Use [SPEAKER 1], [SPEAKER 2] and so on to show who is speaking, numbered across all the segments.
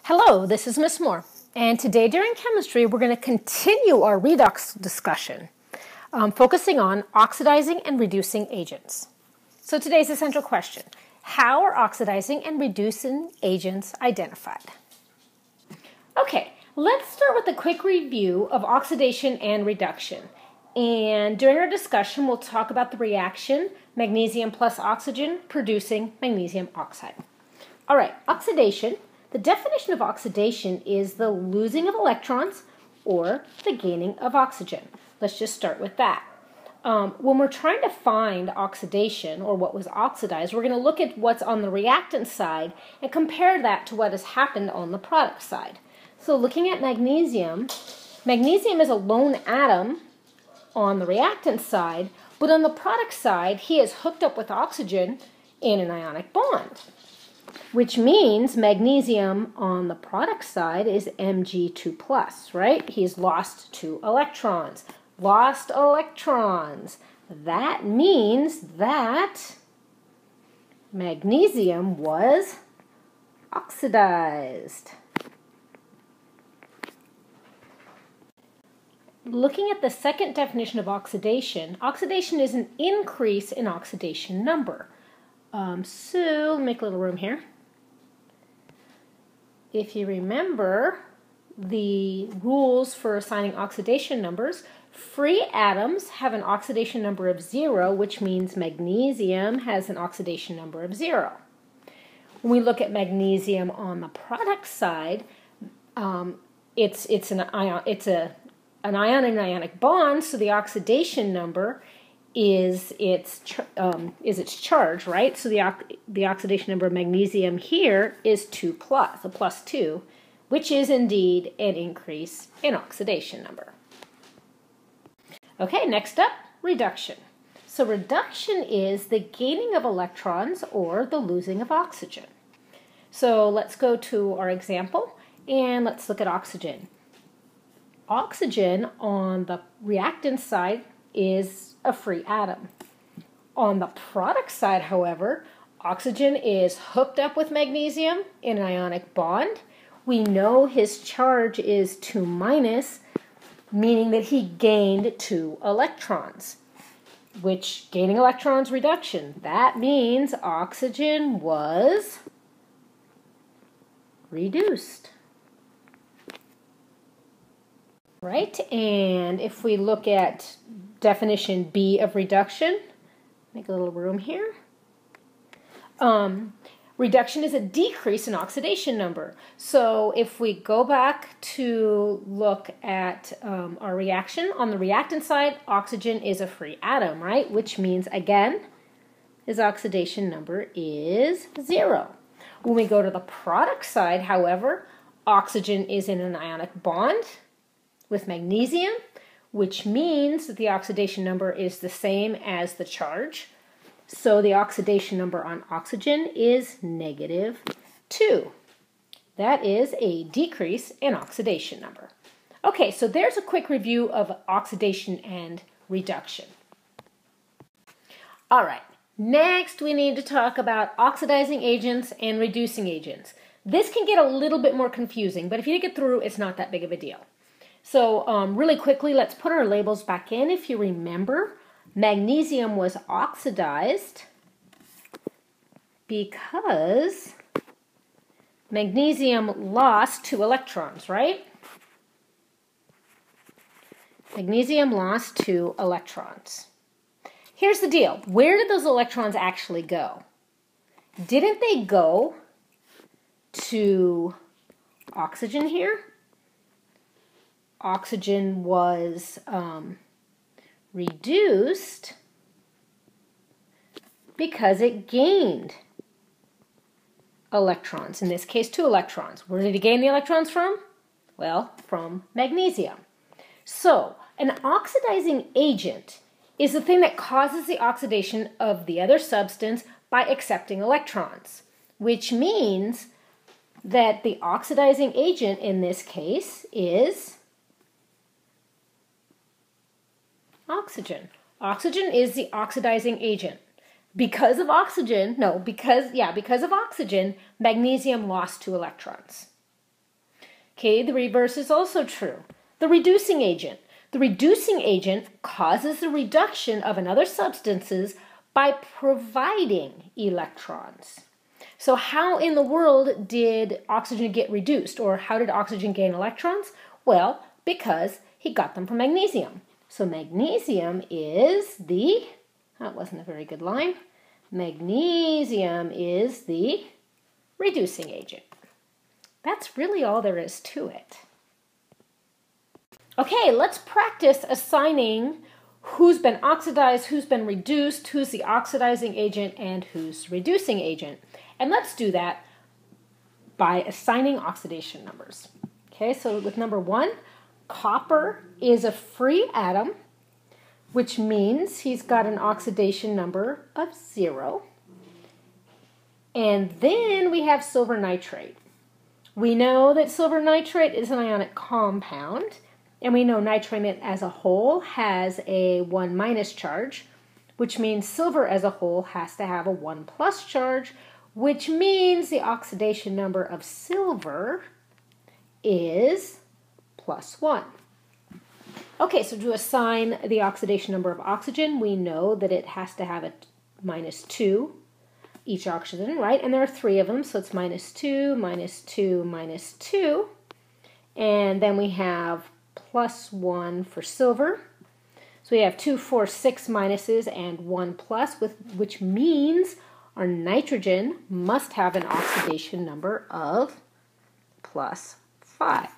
[SPEAKER 1] Hello, this is Miss Moore, and today during chemistry we're going to continue our redox discussion, focusing on oxidizing and reducing agents. So today's essential question: how are oxidizing and reducing agents identified? Okay, let's start with a quick review of oxidation and reduction. And during our discussion, we'll talk about the reaction magnesium plus oxygen producing magnesium oxide. All right, oxidation. The definition of oxidation is the losing of electrons or the gaining of oxygen. Let's just start with that. When we're trying to find oxidation or what was oxidized, we're going to look at what's on the reactant side and compare that to what has happened on the product side. So looking at magnesium, magnesium is a lone atom on the reactant side, but on the product side, he is hooked up with oxygen in an ionic bond, which means magnesium on the product side is Mg2+, right? He's lost 2 electrons. Lost electrons. That means that magnesium was oxidized. Looking at the second definition of oxidation, oxidation is an increase in oxidation number. So make a little room here. If you remember the rules for assigning oxidation numbers, free atoms have an oxidation number of 0, which means magnesium has an oxidation number of 0. When we look at magnesium on the product side, it's an ion and ionic bond, so the oxidation number is its charge, right? So the oxidation number of magnesium here is 2+, a +2, which is indeed an increase in oxidation number. Okay, next up, reduction. So reduction is the gaining of electrons or the losing of oxygen. So let's go to our example and let's look at oxygen. Oxygen on the reactant side is a free atom. On the product side, however, oxygen is hooked up with magnesium in an ionic bond. We know his charge is 2-, meaning that he gained 2 electrons, which gaining electrons reduction. That means oxygen was reduced. Right? And if we look at definition B of reduction, make a little room here. Reduction is a decrease in oxidation number. So if we go back to look at our reaction, on the reactant side, oxygen is a free atom, right? Which means, again, his oxidation number is 0. When we go to the product side, however, oxygen is in an ionic bond with magnesium, which means that the oxidation number is the same as the charge. So the oxidation number on oxygen is -2. That is a decrease in oxidation number. Okay, so there's a quick review of oxidation and reduction. All right, next we need to talk about oxidizing agents and reducing agents. This can get a little bit more confusing, but if you get through, it's not that big of a deal. So really quickly, let's put our labels back in. If you remember, magnesium was oxidized because magnesium lost 2 electrons, right? Magnesium lost 2 electrons. Here's the deal. Where did those electrons actually go? Didn't they go to oxygen here? Oxygen was reduced because it gained electrons, in this case 2 electrons. Where did it gain the electrons from? Well, from magnesium. So, an oxidizing agent is the thing that causes the oxidation of the other substance by accepting electrons, which means that the oxidizing agent in this case is oxygen. Oxygen is the oxidizing agent. Because of oxygen, magnesium lost 2 electrons. Okay, the reverse is also true. The reducing agent. The reducing agent causes the reduction of another substances by providing electrons. So how in the world did oxygen get reduced, or how did oxygen gain electrons? Well, because he got them from magnesium. So magnesium is the, that wasn't a very good line, magnesium is the reducing agent. That's really all there is to it. Okay, let's practice assigning who's been oxidized, who's been reduced, who's the oxidizing agent, and who's reducing agent. And let's do that by assigning oxidation numbers. Okay, so with number 1, copper is a free atom, which means he's got an oxidation number of 0. And then we have silver nitrate. We know that silver nitrate is an ionic compound, and we know nitrate as a whole has a 1- charge, which means silver as a whole has to have a 1+ charge, which means the oxidation number of silver is +1. Okay, so to assign the oxidation number of oxygen, we know that it has to have a -2 each oxygen, right? And there are 3 of them, so it's -2, -2, -2. And then we have +1 for silver. So we have 2, 4, 6 minuses and 1 plus, which means our nitrogen must have an oxidation number of +5.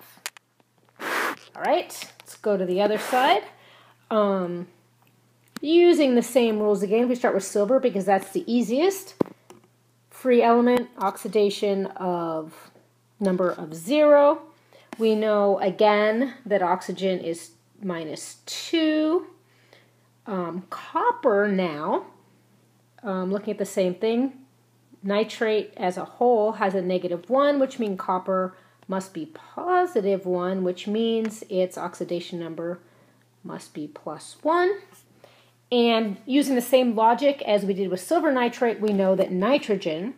[SPEAKER 1] All right, let's go to the other side. Using the same rules again, we start with silver because that's the easiest. Free element, oxidation of number of 0. We know again that oxygen is -2. Copper now, looking at the same thing, nitrate as a whole has a -1, which means copper must be +1, which means its oxidation number must be +1. And using the same logic as we did with silver nitrate, we know that nitrogen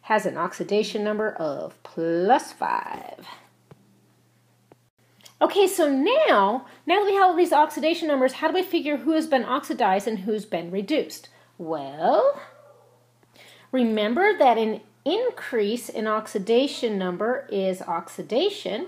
[SPEAKER 1] has an oxidation number of +5. Okay, so now that we have all these oxidation numbers, how do we figure who has been oxidized and who's been reduced? Well, remember that an increase in oxidation number is oxidation,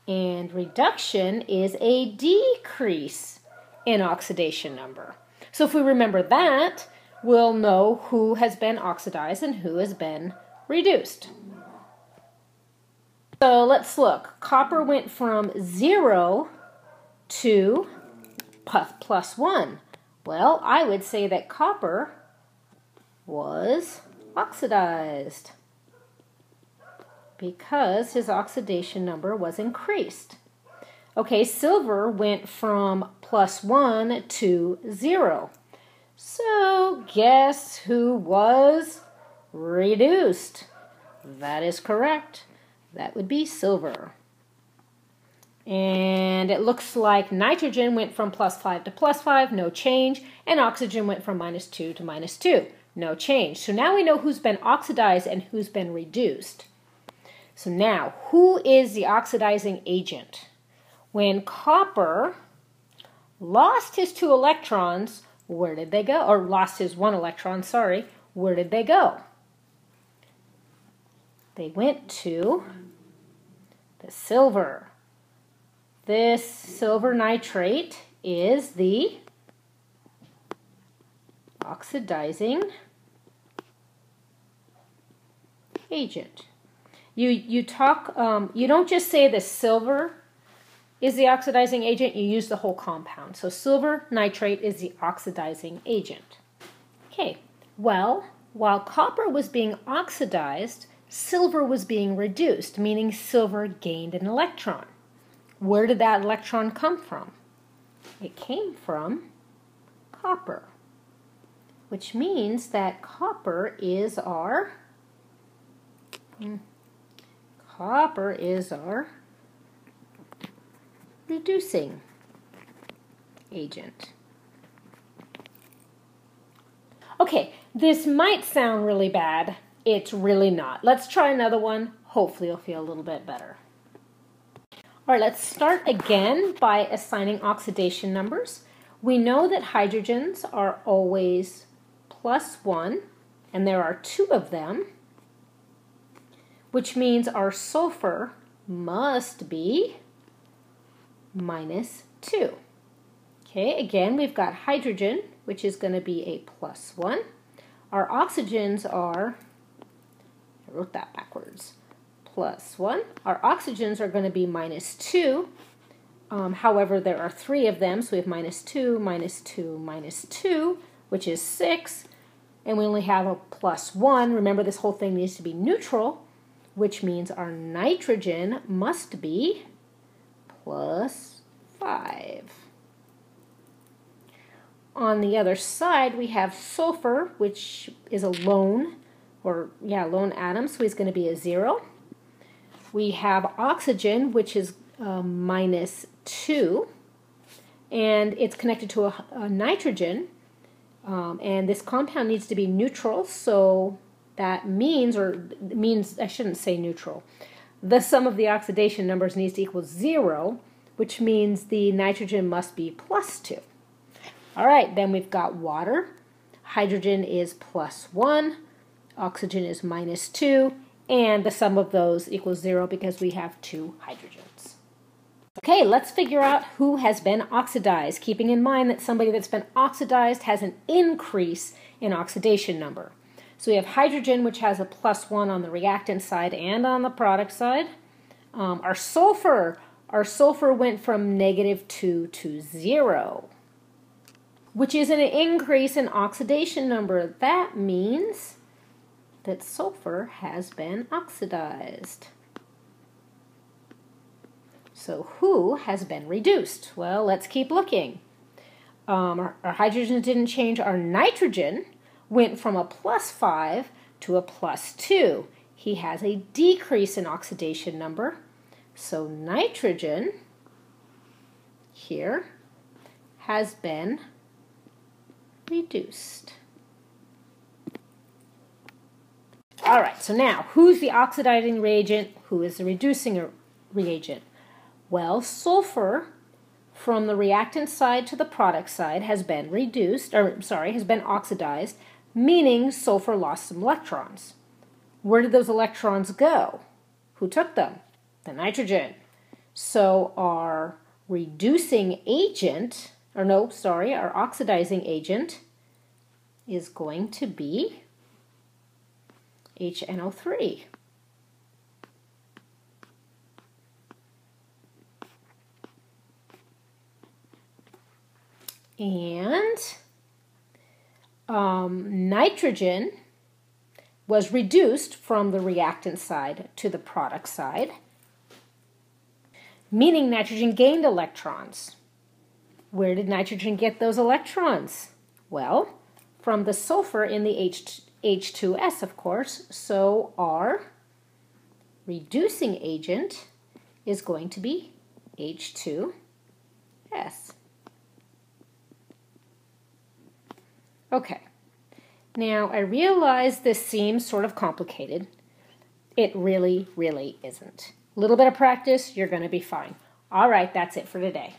[SPEAKER 1] and reduction is a decrease in oxidation number. So if we remember that, we'll know who has been oxidized and who has been reduced. So let's look. Copper went from 0 to +1. Well, I would say that copper was oxidized because his oxidation number was increased. Okay, silver went from +1 to 0. So guess who was reduced? That is correct. That would be silver. And it looks like nitrogen went from +5 to +5, no change, and oxygen went from -2 to -2, no change. So now we know who's been oxidized and who's been reduced. So now, who is the oxidizing agent? When copper lost his 2 electrons, where did they go? Or lost his 1 electron, sorry, where did they go? They went to the silver. This silver nitrate is the oxidizing agent. You don't just say the silver is the oxidizing agent, you use the whole compound. So silver nitrate is the oxidizing agent. Okay, well, while copper was being oxidized, silver was being reduced, meaning silver gained an electron. Where did that electron come from? It came from copper, which means that copper is our reducing agent. Okay, this might sound really bad. It's really not. Let's try another one. Hopefully you'll feel a little bit better. All right, let's start again by assigning oxidation numbers. We know that hydrogens are always +1, and there are 2 of them, which means our sulfur must be -2. Okay, again, we've got hydrogen, which is going to be a +1. Our oxygens are, I wrote that backwards, +1. Our oxygens are going to be -2. However, there are 3 of them, so we have -2, -2, -2, which is 6. And we only have a +1. Remember, this whole thing needs to be neutral, which means our nitrogen must be +5. On the other side, we have sulfur, which is a lone atom, so he's going to be a 0. We have oxygen, which is -2, and it's connected to a nitrogen, and this compound needs to be neutral, so that means, I shouldn't say neutral, the sum of the oxidation numbers needs to equal 0, which means the nitrogen must be +2. All right, then we've got water. Hydrogen is +1, oxygen is -2, and the sum of those equals 0 because we have 2 hydrogens. Okay, let's figure out who has been oxidized, keeping in mind that somebody that's been oxidized has an increase in oxidation number. So we have hydrogen, which has a +1 on the reactant side and on the product side. Our sulfur went from -2 to 0, which is an increase in oxidation number. That means that sulfur has been oxidized. So who has been reduced? Well, let's keep looking. Our hydrogen didn't change. Our nitrogen went from a +5 to a +2. He has a decrease in oxidation number. So nitrogen here has been reduced. All right, so now, who's the oxidizing reagent? Who is the reducing reagent? Well, sulfur from the reactant side to the product side has been has been oxidized, meaning sulfur lost some electrons. Where did those electrons go? Who took them? The nitrogen. So our reducing agent, our oxidizing agent is going to be HNO3. And nitrogen was reduced from the reactant side to the product side, meaning nitrogen gained electrons. Where did nitrogen get those electrons? Well, from the sulfur in the H2S, of course. So our reducing agent is going to be H2S. Okay, now I realize this seems sort of complicated. It really, really isn't. A little bit of practice, you're going to be fine. All right, that's it for today.